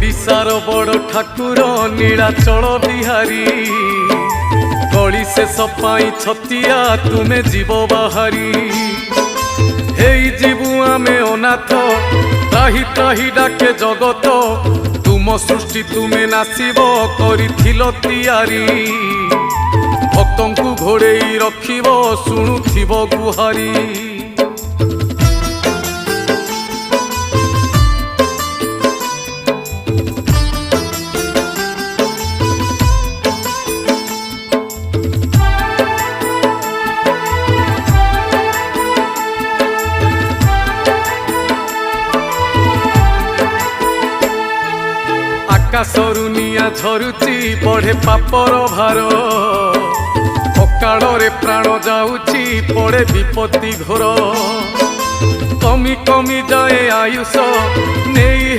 ओडिशार बड़ ठाकुर नीलाचल बिहारी गली से सपाई छतिया तुमे जीव बाहारी हेई जीवु आमे अनाथ त्राही त्राही डाके जगत तुम सृष्टि तुमे नासिब करिथिलो तियारी भक्तंकु घोड़ेई रखिब शुणुथिब गुहारी आकाशरु निया झरुची बढ़े पापर भार अकाଳରେ प्राण जाऊची पड़े विपत्ति घोर कमी कमी जाए आयुष नहीं